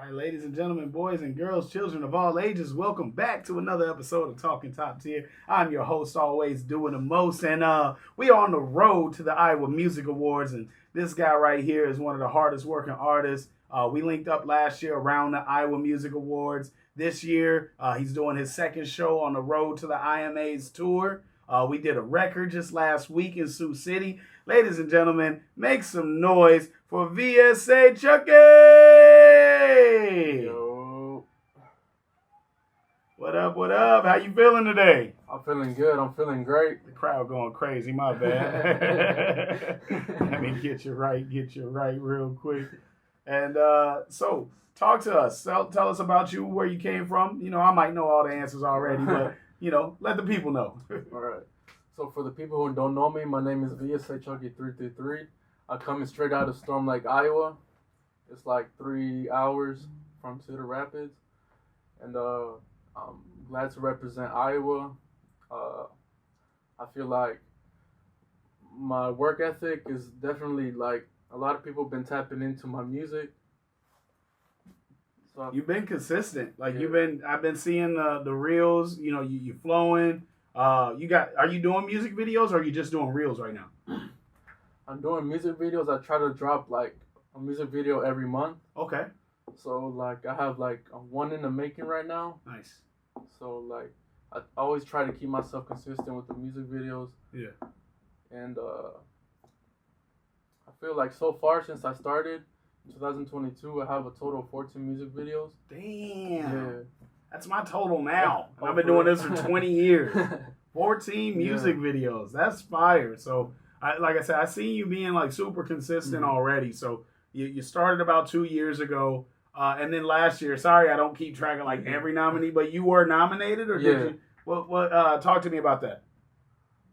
All right, ladies and gentlemen, boys and girls, children of all ages, welcome back to another episode of Talking Top Tier. I'm your host, always doing the most, and we are on the road to the Iowa Music Awards, and this guy right here is one of the hardest working artists. We linked up last year around the Iowa Music Awards. This year, he's doing his second show on the road to the IMA's tour. We did a record just last week in Sioux City. Ladies and gentlemen, make some noise for VSA Chucky! Yo. What up, what up? How you feeling today? I'm feeling good. I'm feeling great. The crowd going crazy, my bad. Let me get you right real quick. And so, talk to us. Tell us about you, where you came from. You know, I might know all the answers already, but, you know, let the people know. All right. So, for the people who don't know me, my name is CHXCKY 333. I'm coming straight out of Storm Lake, Iowa. It's like 3 hours from Cedar Rapids. And I'm glad to represent Iowa. I feel like my work ethic is definitely like a lot of people have been tapping into my music. So You've been consistent. Like I've been seeing the reels. You know, you flowing. Are you doing music videos or are you just doing reels right now? I'm doing music videos. I try to drop like a music video every month. Okay. So like I have like one in the making right now. Nice. So like I always try to keep myself consistent with the music videos. Yeah. And I feel like so far since I started in 2022, I have a total of 14 music videos. Damn. Yeah. That's my total now. Oh, I've been doing this for 20 years. 14 music videos. That's fire. So, like I said, I see you being like super consistent already. So, you started about 2 years ago. And then last year, sorry, I don't keep track of like every nominee, but you were nominated or did you? What? Talk to me about that.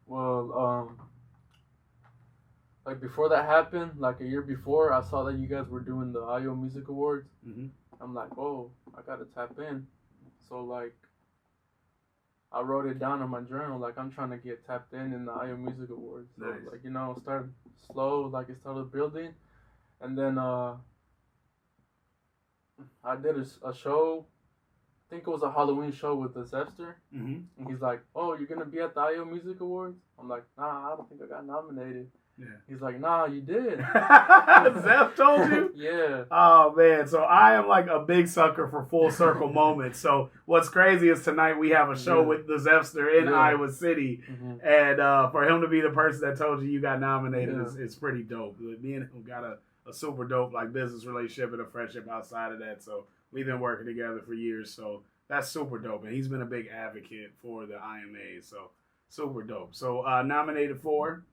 Well, like before that happened, like a year before, I saw that you guys were doing the Iowa Music Awards. Mm-hmm. I'm like, oh, I gotta tap in. So like, I wrote it down in my journal. Like I'm trying to get tapped in the Iowa Music Awards. So Nice. like start slow. Like it started building, and then I did a show. I think it was a Halloween show with the Zepster. Mm-hmm. And he's like, oh, you're going to be at the Iowa Music Awards? I'm like, nah, I don't think I got nominated. Yeah. He's like, nah, you did. Zeph told you? Yeah. Oh, man. So I am like a big sucker for full circle moments. So what's crazy is tonight we have a show with the Zepster in Iowa City. Mm-hmm. And for him to be the person that told you got nominated is pretty dope. Me and him got a super dope like business relationship and a friendship outside of that. So we've been working together for years. So that's super dope. And he's been a big advocate for the IMA. So super dope. So nominated for?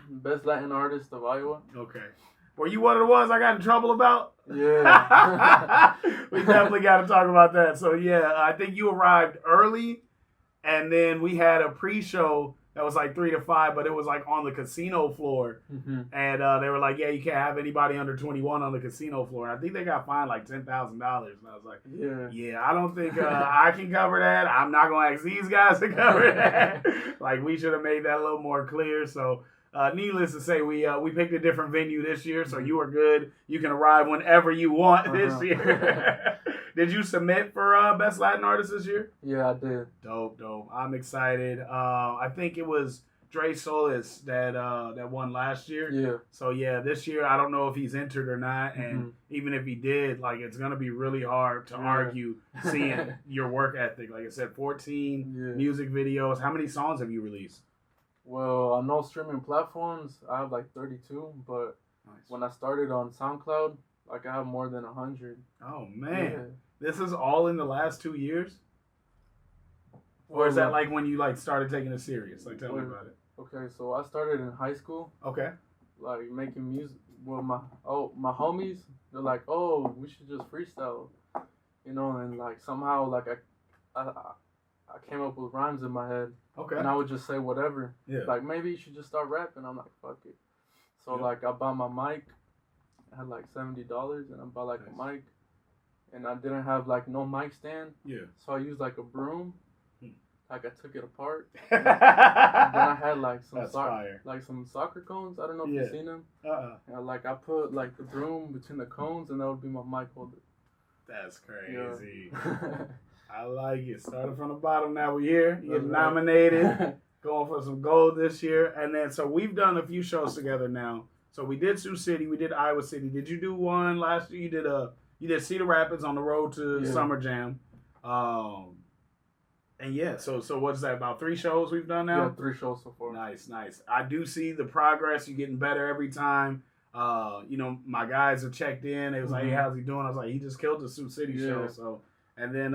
Best Latin artist of Iowa. Okay. Were you one of the ones I got in trouble about? Yeah. We definitely got to talk about that. So, yeah, I think you arrived early, and then we had a pre-show that was like 3 to 5, but it was like on the casino floor. Mm-hmm. And they were like, yeah, you can't have anybody under 21 on the casino floor. And I think they got fined like $10,000. And I was like, yeah, I don't think I can cover that. I'm not going to ask these guys to cover that. Like, we should have made that a little more clear. So, needless to say, we picked a different venue this year. So, you are good. You can arrive whenever you want this year. Did you submit for Best Latin Artist this year? Yeah, I did. Dope. I'm excited. I think it was Dre Solis that won last year. Yeah. So, yeah, this year, I don't know if he's entered or not. And even if he did, like, it's going to be really hard to argue seeing your work ethic. Like I said, 14 music videos. How many songs have you released? Well, on all streaming platforms, I have like 32. But when I started on SoundCloud, like I have more than 100. Oh, man. Yeah. This is all in the last 2 years? Or is that like when you like started taking it serious? Like tell me about it. Okay, so I started in high school. Okay. Like making music. Well, my homies, they're like, oh, we should just freestyle, and like somehow like I came up with rhymes in my head. Okay. And I would just say whatever. Yeah. Like maybe you should just start rapping. I'm like, fuck it. So like I bought my mic. I had like $70 and I bought like a mic. And I didn't have like no mic stand. Yeah. So I used like a broom. like I took it apart. And then I had like some some soccer cones. I don't know if you've seen them. And, like I put like the broom between the cones, and that would be my mic holder. That's crazy. Yeah. I like it. Starting from the bottom, now we're here. You get nominated. Going for some gold this year. And then, so we've done a few shows together now. So we did Sioux City. We did Iowa City. Did you do one last year? You did Cedar Rapids on the road to Summer Jam. And yeah, so what's that, about 3 shows we've done now? Yeah, 3 shows so far. Nice. I do see the progress. You're getting better every time. My guys have checked in. It was like, hey, how's he doing? I was like, he just killed the Sioux City show. So, and then,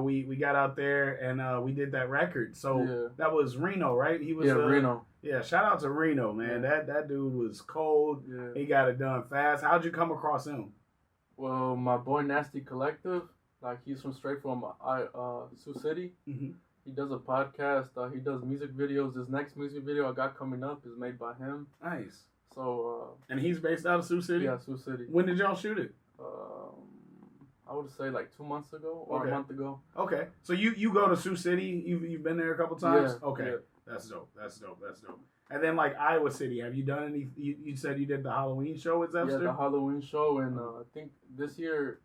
we got out there and we did that record. So that was Reno, right? He was Reno. Yeah, shout out to Reno, man. That dude was cold. Yeah. He got it done fast. How'd you come across him? Well, my boy Nasty Collective, like he's straight from Sioux City. Mm-hmm. He does a podcast. He does music videos. This next music video I got coming up is made by him. Nice. So. And he's based out of Sioux City? Yeah, Sioux City. When did y'all shoot it? I would say like 2 months ago or a month ago. Okay. So you go to Sioux City. You've been there a couple times? Yeah. Okay. Yeah. That's dope. And then like Iowa City, have you done any? You said you did the Halloween show with Zepster? Yeah, the Halloween show, and I think this year,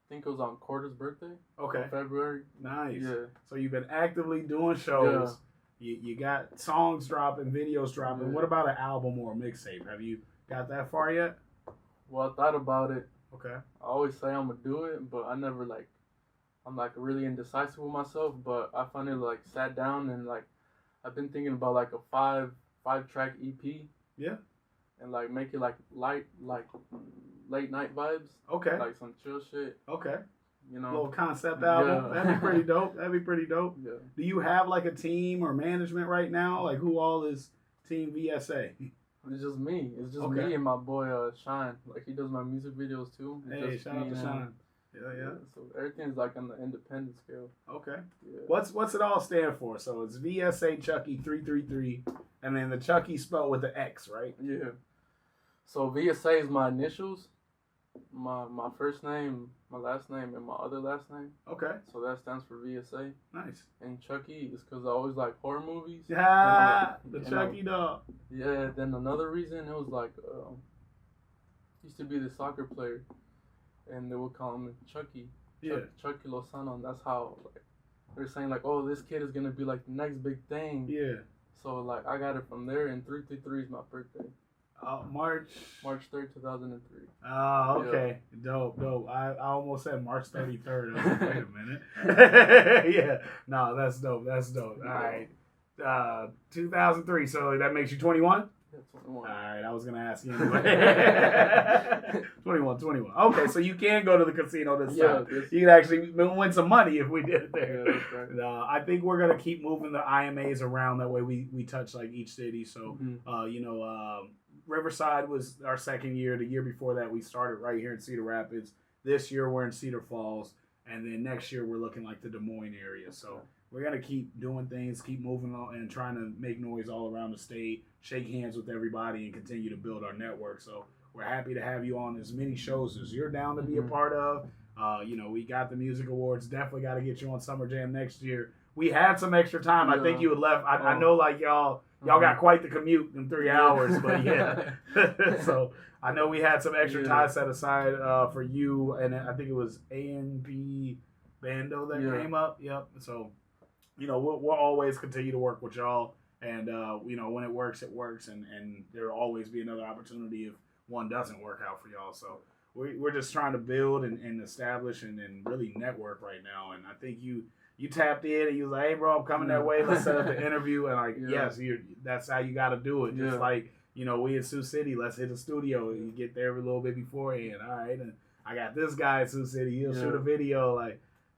it was on Corda's birthday. Okay. In February. Nice. Yeah. So you've been actively doing shows. Yeah. You got songs dropping, videos dropping. Yeah. What about an album or a mixtape? Have you got that far yet? Well, I thought about it. Okay. I always say I'm gonna do it, but I never I'm really indecisive with myself. But I finally sat down and I've been thinking about like a five track EP. Yeah. And make it light, late night vibes. Okay. Like some chill shit. Okay. You know. Little concept album. Yeah. That'd be pretty dope. Yeah. Do you have a team or management right now? Like who all is Team VSA? It's just me. It's just me and my boy Shine. He does my music videos too. Hey, shout out to Shine. Yeah. So everything's on the independent scale. Okay. Yeah. What's it all stand for? So it's VSA Chucky 333, and then the Chucky spelled with the X, right? Yeah. So VSA is my initials, my first name, my last name, and my other last name. Okay. So that stands for VSA. Nice. And Chucky is because I always like horror movies. Yeah, the Chucky dog. Yeah. Then another reason it was used to be the soccer player. And they would call him Chucky. Chucky Lozano. And that's how they're saying oh, this kid is gonna be the next big thing. Yeah. So I got it from there, and 333 is my birthday. March 3rd, 2003. Oh, okay. Yeah. Dope. I almost said March 33rd. I was wait a minute. Yeah. No, that's dope. All right. 2003. So that makes you 21? 21. All right, I was going to ask you anyway. 21. Okay, so you can go to the casino this time. You can actually win some money if we did it there. Yeah, that's right. I think we're going to keep moving the IMAs around. That way we touch each city. So, Riverside was our second year. The year before that, we started right here in Cedar Rapids. This year, we're in Cedar Falls. And then next year, we're looking the Des Moines area. So we're going to keep doing things, keep moving on, and trying to make noise all around the state, shake hands with everybody, and continue to build our network. So we're happy to have you on as many shows as you're down to be a part of. We got the Music Awards. Definitely got to get you on Summer Jam next year. We had some extra time. I think you had left. I know y'all got quite the commute in 3 hours, but yeah. So I know we had some extra time set aside for you, and I think it was A&P Bando that came up. Yep. So, we'll always continue to work with y'all, and when it works, and there'll always be another opportunity if one doesn't work out for y'all. So we're just trying to build and establish and really network right now, and I think you tapped in and you was like, hey, bro, I'm coming that way. Let's set up the interview. And yes, that's how you got to do it. Just we in Sioux City, let's hit the studio. You get there a little bit beforehand. All right. And I got this guy in Sioux City. He'll shoot a video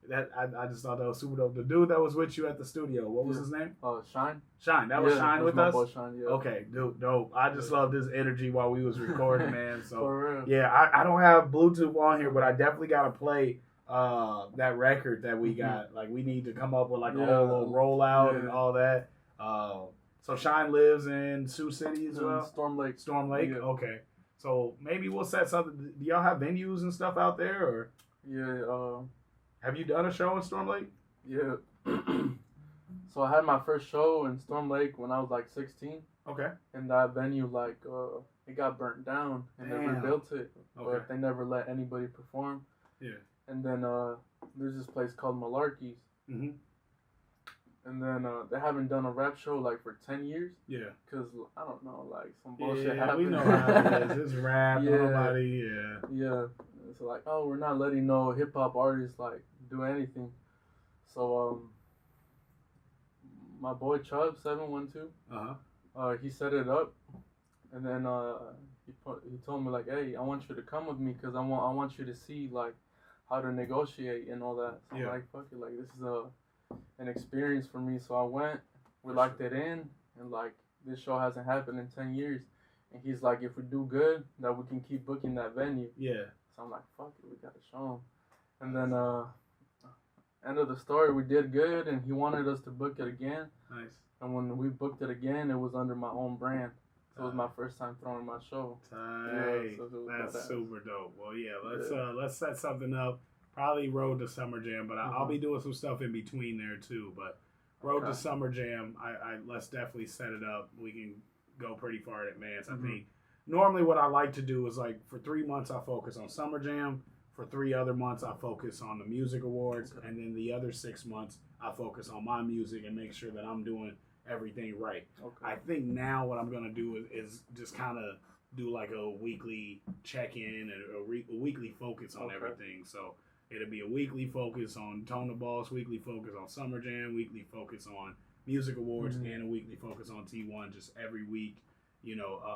that. I just thought that was super dope. The dude that was with you at the studio, what was his name? Shine. Shine. That was Shine with us? Boy Shine, yeah. Okay, dope. I just love this energy while we was recording, man. So, for real. Yeah, I don't have Bluetooth on here, but I definitely got to play that record that we got. We need to come up with a whole little rollout and all that. So Shine lives in Sioux City as well? Storm Lake. Yeah. Okay. So maybe we'll set something. Do y'all have venues and stuff out there? Or yeah. have you done a show in Storm Lake? Yeah. So I had my first show in Storm Lake when I was like 16. Okay. And that venue, like, it got burnt down and they rebuilt it, but they never let anybody perform. Yeah. And then there's this place called Malarkey's. Mm-hmm. And then they haven't done a rap show like for 10 years. Yeah. Because, I don't know, like some bullshit happened. We know how it is. It's rap. Nobody, Yeah. It's like, oh, we're not letting no hip hop artists like do anything. So my boy Chubb 712, he set it up, and then he told me like, hey, I want you to come with me because I want you to see like how to negotiate and all that. So I'm like, fuck it, like this is an experience for me. So I went, we locked it in, and like this show hasn't happened in 10 years. And he's like, if we do good, that we can keep booking that venue. Yeah. So I'm like, fuck it, we gotta show him. And then end of the story, we did good, and he wanted us to book it again. Nice. And when we booked it again, it was under my own brand. So it was my first time throwing my show. Tight. Yeah, so that's super dope. Well, yeah, let's set something up. Probably Road to Summer Jam, but I'll be doing some stuff in between there too. But Road to Summer Jam, I let's definitely set it up. We can go pretty far in advance. I think normally what I like to do is like for 3 months I focus on Summer Jam. For 3 other months I focus on the music awards, and then the other 6 months I focus on my music and make sure that I'm doing everything right. I think now what I'm gonna do is just kind of do like a weekly check-in and a weekly focus on everything. So it'll be a weekly focus on Tone the Boss, weekly focus on Summer Jam, weekly focus on music awards, and a weekly focus on T1 just every week,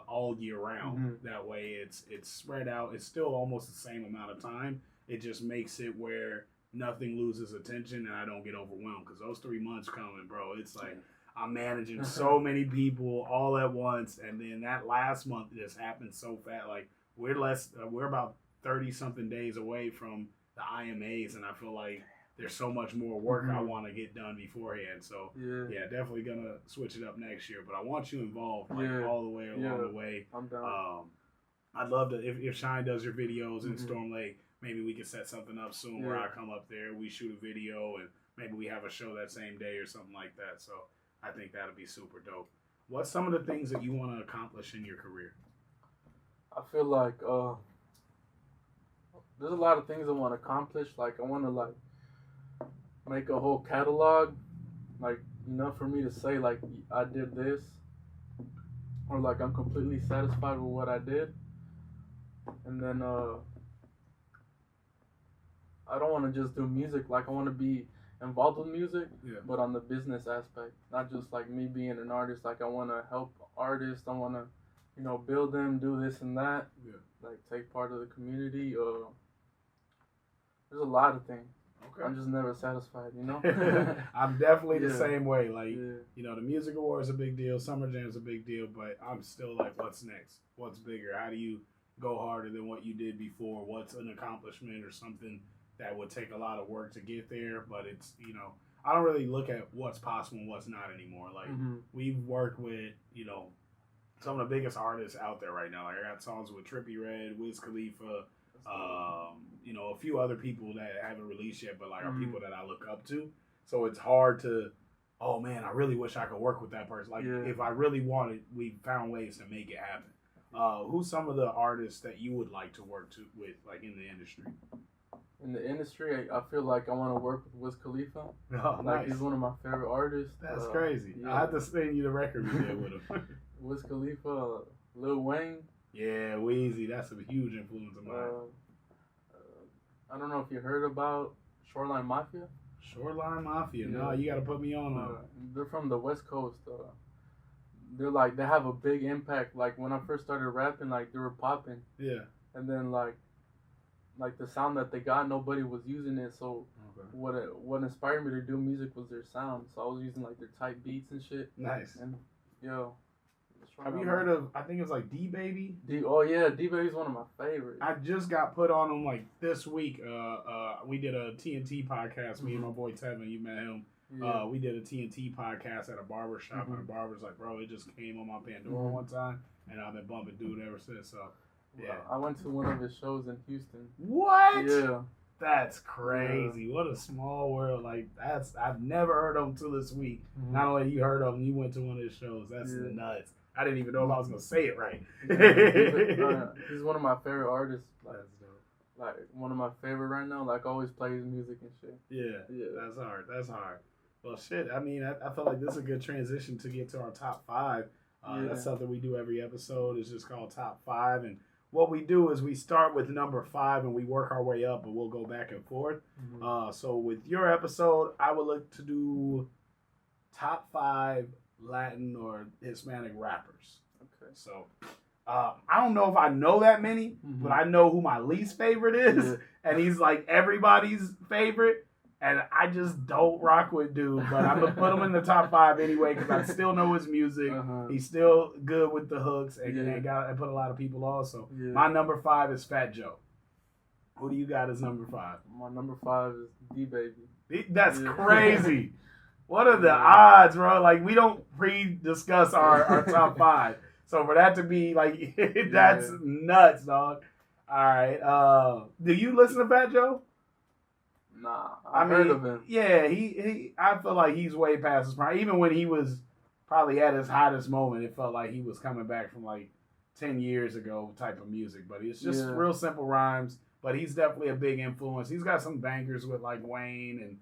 all year round. That way it's spread out. It's still almost the same amount of time. It just makes it where nothing loses attention and I don't get overwhelmed, because those 3 months coming, bro, it's like I'm managing so many people all at once, and then that last month just happened so fast. Like we're about 30 something days away from the IMAs, and I feel like there's so much more work I want to get done beforehand. So yeah, definitely gonna switch it up next year. But I want you involved all the way along the way. I'm down. I'd love to if Shine does your videos in Storm Lake, maybe we can set something up soon where I come up there, we shoot a video, and maybe we have a show that same day or something like that. So I think that'll be super dope. What's some of the things that you want to accomplish in your career? I feel like there's a lot of things I want to accomplish. Like I want to like make a whole catalog, like enough for me to say like I did this, or like I'm completely satisfied with what I did. And then I don't want to just do music. Like I want to be involved with music, but on the business aspect, not just like me being an artist. Like I want to help artists. I want to, build them, do this and that. Like take part of the community. There's a lot of things. Okay. I'm just never satisfied, I'm definitely the same way. Like, the Music Awards is a big deal. Summer Jam is a big deal, but I'm still like, what's next? What's bigger? How do you go harder than what you did before? What's an accomplishment or something that would take a lot of work to get there? But it's, I don't really look at what's possible and what's not anymore. Like, we've worked with, some of the biggest artists out there right now. Like, I got songs with Trippie Redd, Wiz Khalifa, a few other people that haven't released yet, but like are people that I look up to. So it's hard to, oh man, I really wish I could work with that person. Like if I really wanted, we found ways to make it happen. Who's some of the artists that you would like to work with, like in the industry? In the industry, I feel like I want to work with Wiz Khalifa. Oh, like he's one of my favorite artists. That's crazy. I had to send you the record we did with him. Wiz Khalifa, Lil Wayne. Yeah, Weezy. That's a huge influence of mine. I don't know if you heard about Shoreline Mafia. Shoreline Mafia. Yeah. No, you got to put me on. They're from the West Coast. They have a big impact. Like when I first started rapping, like they were popping. Yeah. And then like the sound that they got, nobody was using it. So what inspired me to do music was their sound. So I was using like their tight beats and shit. Nice. And have you heard of, I think it was like D-Baby? D-Baby's one of my favorites. I just got put on him like this week. We did a TNT podcast, me and my boy Tevin, you met him. Yeah. We did a TNT podcast at a barber shop, and the barber's like, bro, it just came on my Pandora one time, and I've been bumping dude ever since. So, yeah. I went to one of his shows in Houston. What? Yeah. That's crazy. Yeah. What a small world. Like, I've never heard of him till this week. Mm-hmm. Not only you heard of him, you went to one of his shows. That's nuts. I didn't even know if I was going to say it right. He's one of my favorite artists. Like one of my favorite right now. Like, always plays music and shit. Yeah. That's hard. Well, shit. I mean, I feel like this is a good transition to get to our top 5. That's something we do every episode. It's just called Top 5. And what we do is we start with number 5 and we work our way up, but we'll go back and forth. Mm-hmm. So with your episode, I would look to do top 5 Latin or Hispanic rappers. Okay. So I don't know if I know that many, mm-hmm. but I know who my least favorite is, and he's like everybody's favorite. And I just don't rock with dude, but I'm going to put him in the top 5 anyway because I still know his music. Uh-huh. He's still good with the hooks and put a lot of people on. So my number 5 is Fat Joe. Who do you got as number 5? My number 5 is D-Baby. That's crazy. What are the odds, bro? Like, we don't pre-discuss our top 5. So for that to be like, that's nuts, dog. All right. Do you listen to Fat Joe? Nah, I've heard of him. Yeah, he. I feel like he's way past his prime. Even when he was probably at his hottest moment, it felt like he was coming back from like 10 years ago type of music. But it's just real simple rhymes. But he's definitely a big influence. He's got some bangers with like Wayne and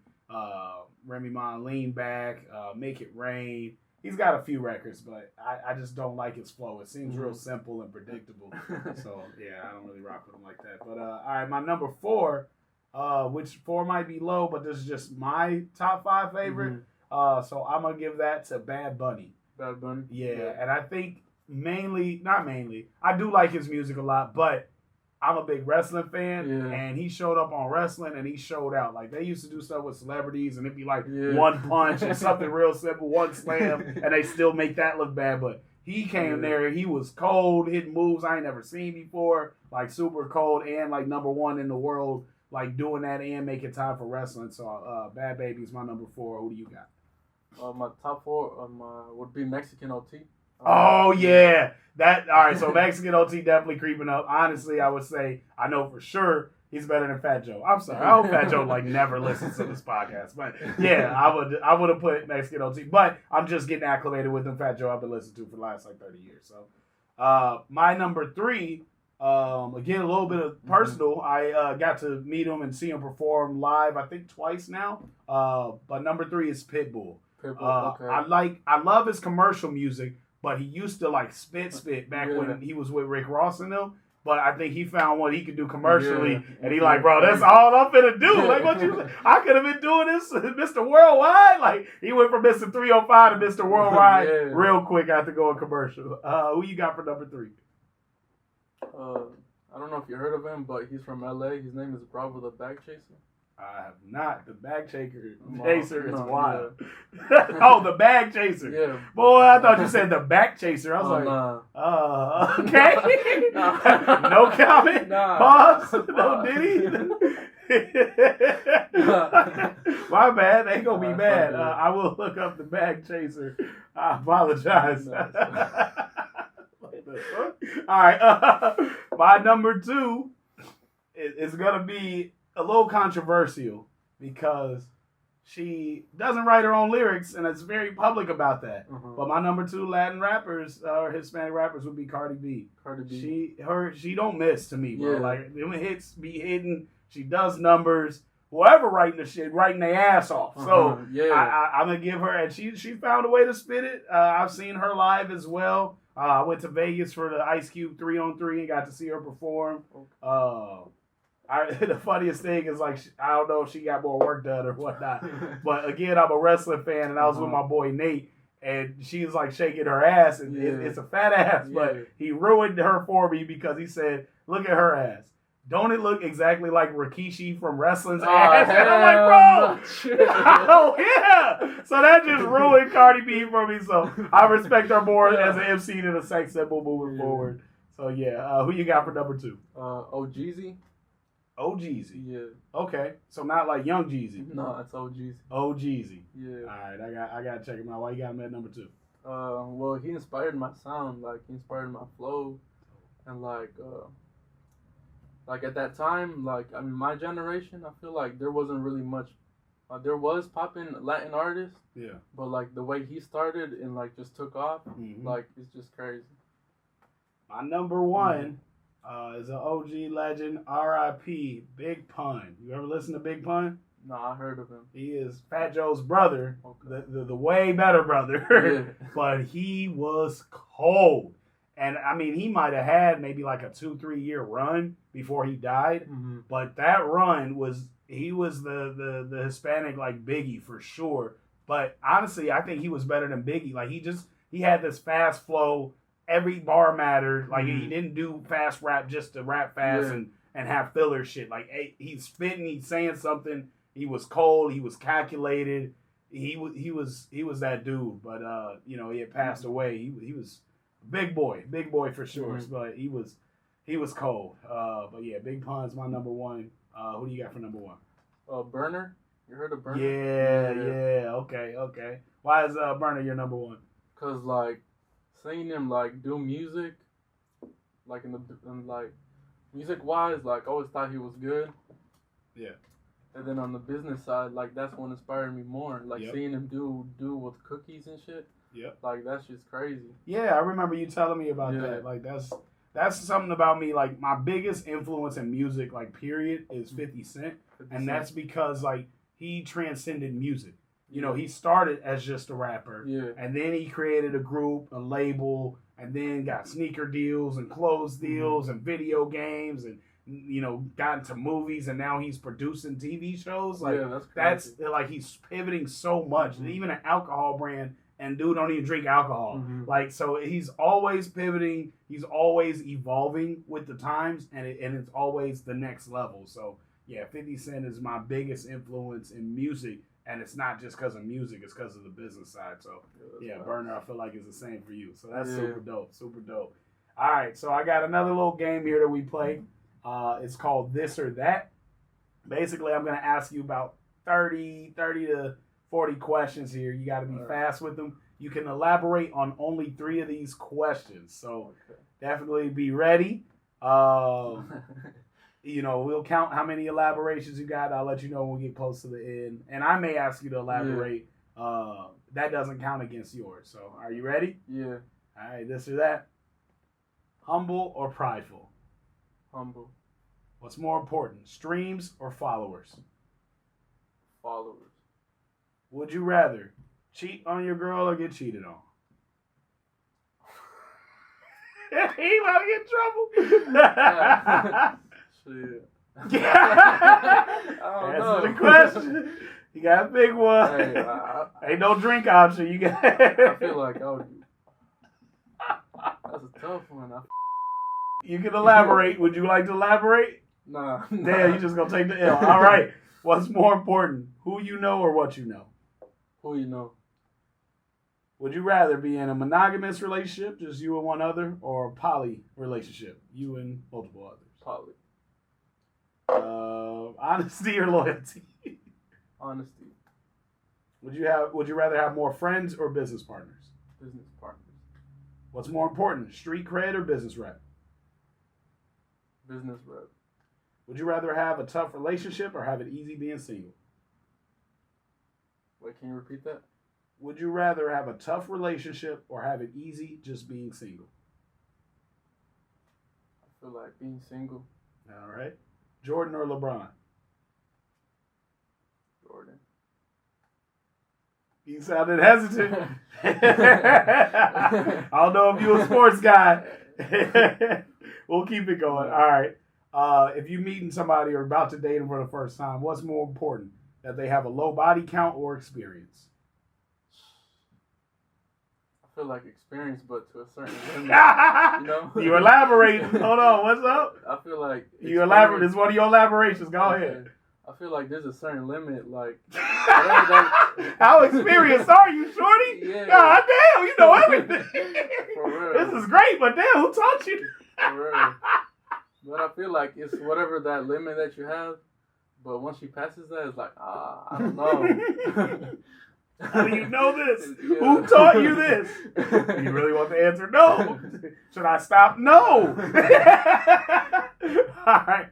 Remy Ma, Lean Back, Make It Rain. He's got a few records, but I just don't like his flow. It seems real simple and predictable. So, yeah, I don't really rock with him like that. But, all right, my number 4... which 4 might be low, but this is just my top 5 favorite. Mm-hmm. So I'm gonna give that to Bad Bunny. Bad Bunny. Yeah, and I think I do like his music a lot, but I'm a big wrestling fan, and he showed up on wrestling and he showed out. Like, they used to do stuff with celebrities, and it'd be like one punch and something real simple, one slam, and they still make that look bad. But he came there, he was cold, hitting moves I ain't never seen before, like super cold, and like number 1 in the world. Like doing that and making time for wrestling. So Bad Baby's my number 4. Who do you got? My top 4 would be Mexican OT. Oh yeah, that all right. So Mexican OT definitely creeping up. Honestly, I would say I know for sure he's better than Fat Joe. I'm sorry, I hope Fat Joe like never listens to this podcast. But yeah, I would have put Mexican OT. But I'm just getting acclimated with him. Fat Joe I've been listening to for the last like 30 years. So my number 3. Again, a little bit of personal. I got to meet him and see him perform live, I think twice now. But number 3 is Pitbull. Okay. I love his commercial music, but he used to like spit back when he was with Rick Ross and them. But I think he found what he could do commercially, and he like, bro, that's all I'm finna do. Like, what you? I could have been doing this, Mr. Worldwide. Like, he went from Mr. 305 to Mr. Worldwide real quick after going commercial. Who you got for number 3? I don't know if you heard of him, but he's from LA. His name is Bravo the Bag Chaser. I have not. The Bag Chaser is wild. Yeah. Oh, the Bag Chaser. Yeah. Boy, I thought you said the Back Chaser. I was okay. No comment. Pause. No Diddy. My bad. They gonna be mad. I will look up the Bag Chaser. I apologize. All right, my number 2 is gonna be a little controversial because she doesn't write her own lyrics and it's very public about that. But my number 2 Latin rappers or Hispanic rappers would be Cardi B. She don't miss to me, bro. Like, them hits be hidden. She does numbers. Whoever writing the shit, writing their ass off. So I'm gonna give her, and she found a way to spit it. I've seen her live as well. I went to Vegas for the Ice Cube 3-on-3 and got to see her perform. The funniest thing is, like, I don't know if she got more work done or whatnot. But again, I'm a wrestling fan, and I was with my boy Nate, and she was like shaking her ass, and it's a fat ass, but he ruined her for me because he said, "Look at her ass. Don't it look exactly like Rikishi from wrestling's ass?" And I'm like, bro, oh yeah. So that just ruined Cardi B for me. So I respect her more as an MC than a sex symbol moving forward. So yeah, who you got for number 2? OGZ. OGZ. Yeah. Okay, so not like Young Jeezy. No, it's OGZ. OGZ. Yeah. All right, I gotta check him out. Why you got him at number 2? Well, he inspired my sound. Like, he inspired my flow, and like like at that time, like I mean, my generation, I feel like there wasn't really much. There was popping Latin artists, Yeah. but like the way he started and like just took off, like it's just crazy. My number one is an OG legend, R.I.P. Big Pun. You ever listen to Big Pun? No, I heard of him. He is Fat Joe's brother, Okay. the way better brother. Yeah. But he was cold. And I mean, he might have had maybe like a 2-3 year run before he died. Mm-hmm. But that run he was the Hispanic like Biggie for sure. But honestly, I think he was better than Biggie. Like he had this fast flow. Every bar mattered. Like he didn't do fast rap just to rap fast and have filler shit. Like he's spitting, he's saying something. He was cold. He was calculated. He was that dude. But you know, he had passed away. He was big boy for sure. Mm-hmm. But he was cold. But yeah, Big Pun's my number one. Who do you got for number one? Burner. You heard of Burner? Yeah. Okay. Why is Burner your number one? Cause like seeing him like do music, like in like music wise, like I always thought he was good. Yeah. And then on the business side, like that's what inspired me more. Like seeing him do with cookies and shit. Yep. Like that's just crazy. Yeah, I remember you telling me about that. Like that's something about me. Like my biggest influence in music, like period, is 50 Cent. And that's because like he transcended music. You know, he started as just a rapper. Yeah. And then he created a group, a label, and then got sneaker deals and clothes deals and video games and, you know, got into movies, and now he's producing TV shows. Like that's like he's pivoting so much. Even an alcohol brand, and dude don't even drink alcohol. Like, so he's always pivoting. He's always evolving with the times, and it's always the next level. So yeah, 50 Cent is my biggest influence in music. And it's not just because of music, it's because of the business side. So, yeah, Burner, I feel like is the same for you. So that's super dope. All right, so I got another little game here that we play. It's called This or That. Basically, I'm going to ask you about 30 to 40 questions here. You got to be fast with them. You can elaborate on only 3 of these questions. So definitely be ready. You know, we'll count how many elaborations you got. I'll let you know when we get close to the end. And I may ask you to elaborate. That doesn't count against yours. So, are you ready? Yeah. All right, this or that. Humble or prideful? Humble. What's more important, streams or followers? Followers. Would you rather cheat on your girl or get cheated on? He about to get in trouble. Shit. Answer the question. You got a big one. Hey, ain't no drink option. You got. I feel like that's a tough one. You can elaborate. Would you like to elaborate? Nah. Damn, you just gonna take the L. All right. What's more important, who you know or what you know? Who you know. Would you rather be in a monogamous relationship, just you and one other, or a poly relationship, you and multiple others? Poly. Honesty or loyalty? Honesty. Would you rather have more friends or business partners? Business partners. What's more important, street cred or business rep? Business rep. Would you rather have a tough relationship or have it easy being single? Wait, can you repeat that? Would you rather have a tough relationship or have it easy just being single? I feel like being single. All right. Jordan or LeBron? Jordan. You sounded hesitant. I don't know if you're a sports guy. We'll keep it going. All right. If you're meeting somebody or about to date them for the first time, what's more important? That they have a low body count or experience? I feel like experience, but to a certain limit. You know? You elaborate. Hold on. What's up? I feel like you elaborate. This is one of your elaborations. Go ahead. I feel like there's a certain limit, like how experienced are you, shorty? Yeah. God damn, you know everything. For real. This is great, but damn, who taught you? For real. But I feel like it's whatever that limit that you have. But once she passes that, it's like, I don't know. How do you know this? Yeah. Who taught you this? Do you really want the answer? No. Should I stop? No. All right.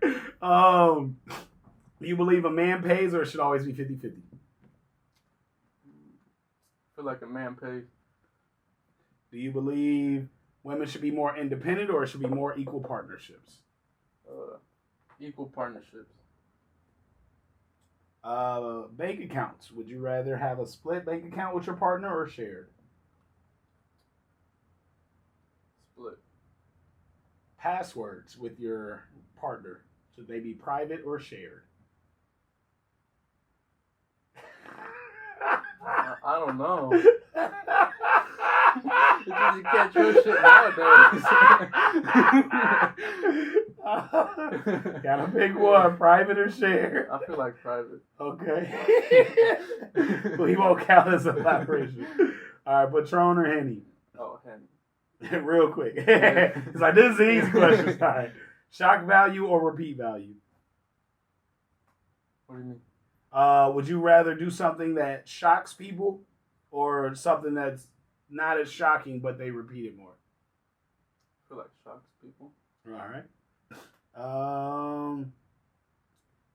Do you believe a man pays or it should always be 50-50? I feel like a man pays. Do you believe women should be more independent or it should be more equal partnerships? Equal partnerships. Bank accounts. Would you rather have a split bank account with your partner or shared? Split. Passwords with your partner. Should they be private or shared? I don't know. You can't trust shit nowadays. Gotta pick one, private or shared. I feel like private. Okay. Well, he won't count as elaboration. All right, Patron or Henny? Oh, Henny. Real quick. It's like, this is an easy question. All right. Shock value or repeat value? What do you mean? Would you rather do something that shocks people or something that's not as shocking but they repeat it more? I feel like shocks people. All right.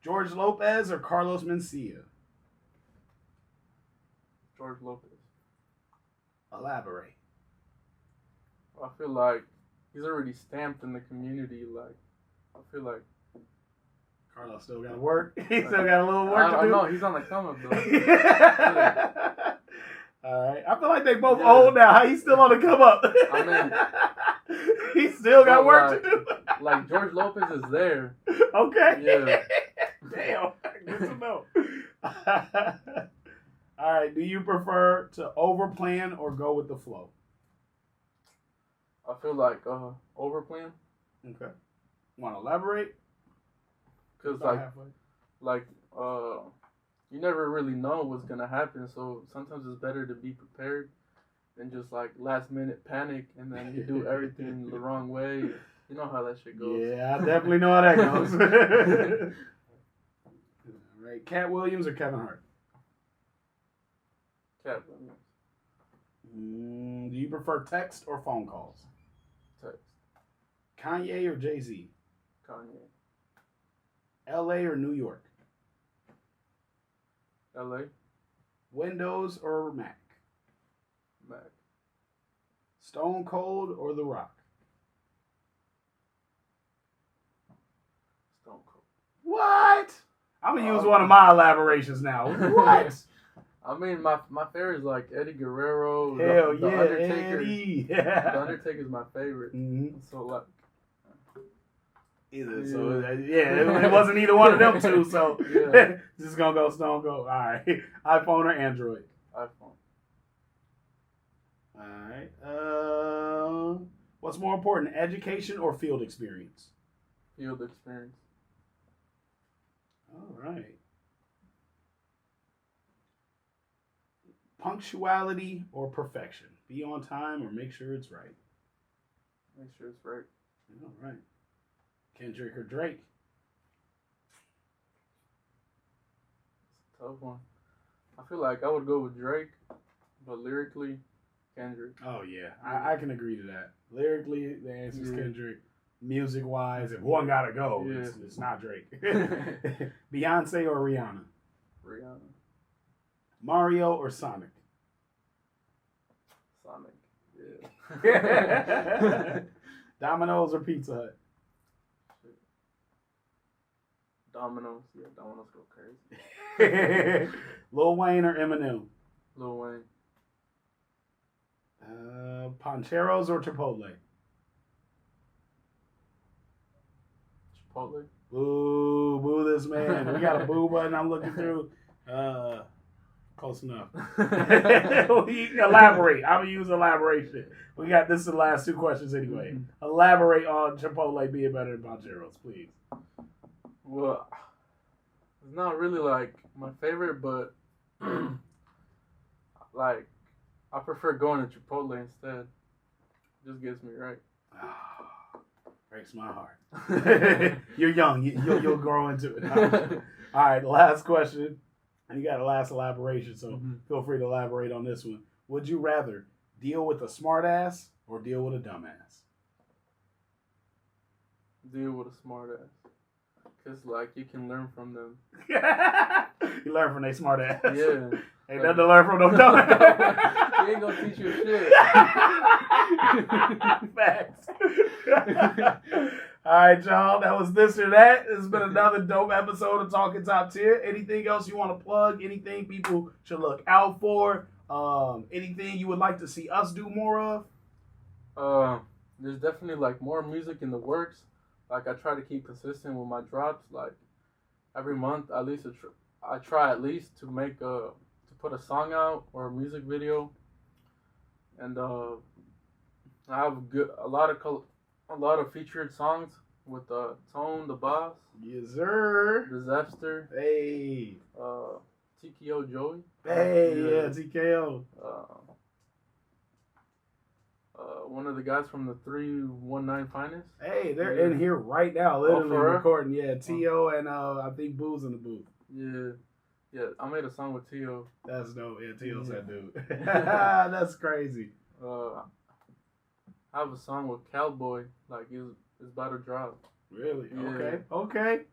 George Lopez or Carlos Mencia? George Lopez. Elaborate. I feel like he's already stamped in the community. Like, I feel like Carlos still got to work. He still got a little work to do. No, he's on the come up though. All right. I feel like they both old now. How he still on the come up? I mean, he still got work to do. Like George Lopez is there. Okay. Yeah. Damn. Good to know. All right. Do you prefer to overplan or go with the flow? I feel like overplan. Okay. Want to elaborate? Cause you never really know what's gonna happen, so sometimes it's better to be prepared than just like last minute panic and then you do everything the wrong way. You know how that shit goes. Yeah, I definitely know how that goes. All right, Cat Williams or Kevin Hart? Cat Williams. Do you prefer text or phone calls? Text. Kanye or Jay-Z? Kanye. LA or New York? LA. Windows or Mac? Mac. Stone Cold or The Rock? Stone Cold. What? I'm going to use one of my elaborations now. What? I mean, my favorite is like Eddie Guerrero. Hell the yeah, Undertaker. Eddie. The Undertaker's my favorite. Mm-hmm. So like. Either. So, it wasn't either one of them two, so just going to go Stone Cold. All right. iPhone or Android? iPhone. All right. What's more important, education or field experience? Field experience. All right. Punctuality or perfection? Be on time or make sure it's right? Make sure it's right. All right. Kendrick or Drake? It's a tough one. I feel like I would go with Drake, but lyrically, Kendrick. Oh, yeah. I can agree to that. Lyrically, the answer is Kendrick. Music-wise, if one got to go, it's not Drake. Beyonce or Rihanna? Rihanna. Mario or Sonic? Sonic. Yeah. Domino's or Pizza Hut? Domino's. Yeah, Domino's go crazy. Lil Wayne or Eminem? Lil Wayne. Pancheros or Chipotle? Chipotle. Boo this man. We got a boo button I'm looking through. Close enough. Elaborate. I'm going to use elaboration. This is the last two questions anyway. Mm-hmm. Elaborate on Chipotle being better than Pancheros, please. Well, it's not really like my favorite, but like I prefer going to Chipotle instead. It just gets me right. Breaks my heart. You're young. You'll grow into it. All right, last question. And you got a last elaboration, so feel free to elaborate on this one. Would you rather deal with a smart ass or deal with a dumbass? Deal with a smart ass. Because, like, you can learn from them. You learn from they smart ass. Yeah. Ain't nothing to learn from them dumbass. He ain't going to teach you shit. Facts. All right, y'all. That was this or that. It's been another dope episode of Talking Top Tier. Anything else you want to plug? Anything people should look out for? Anything you would like to see us do more of? There's definitely like more music in the works. Like I try to keep consistent with my drops. Like every month, at least I try at least to make to put a song out or a music video. And I have a lot of featured songs with Tone, the Boss. Yes, sir. Disaster. Hey. TKO Joey. Hey, yeah, TKO. One of the guys from the 319 Finest. Hey, they're in here right now, literally recording. Yeah, T.O. and I think Boo's in the booth. Yeah, I made a song with T.O. That's dope. Yeah, T.O.'s that dude. That's crazy. I have a song with Cowboy, like it's about to drop. Really? Yeah. Okay.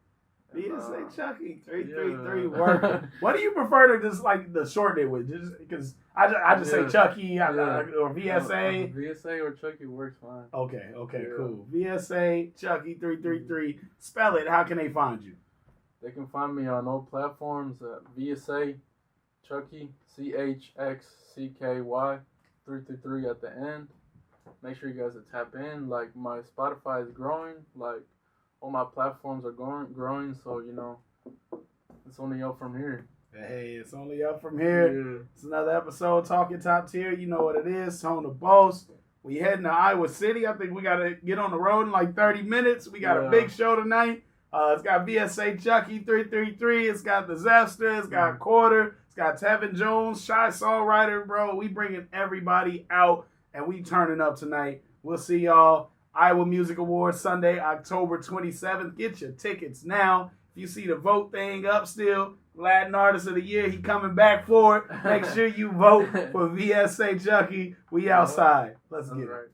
CHXCKY 333 working. What do you prefer to just like the shorten it with? Just because I just say Chucky or VSA. VSA or Chucky works fine. Okay, cool. VSA Chucky 333. Spell it. How can they find you? They can find me on all platforms at VSA Chucky CHXCKY 333 at the end. Make sure you guys tap in. Like my Spotify is growing. Like all my platforms are growing. So you know, it's only up from here. Hey, it's only up from here. Yeah. It's another episode Talking Top Tier. You know what it is. Tone the Boss. We heading to Iowa City. I think we got to get on the road in like 30 minutes. We got a big show tonight. It's got VSA Chucky 333. It's got Disaster. It's got Quarter. It's got Tevin Jones, Shy Songwriter, bro. We bringing everybody out, and we turning up tonight. We'll see y'all. Iowa Music Awards Sunday, October 27th. Get your tickets now. If you see the vote thing up still, Latin Artist of the Year, he coming back for it. Make sure you vote for VSA Chucky. We outside. Let's get it.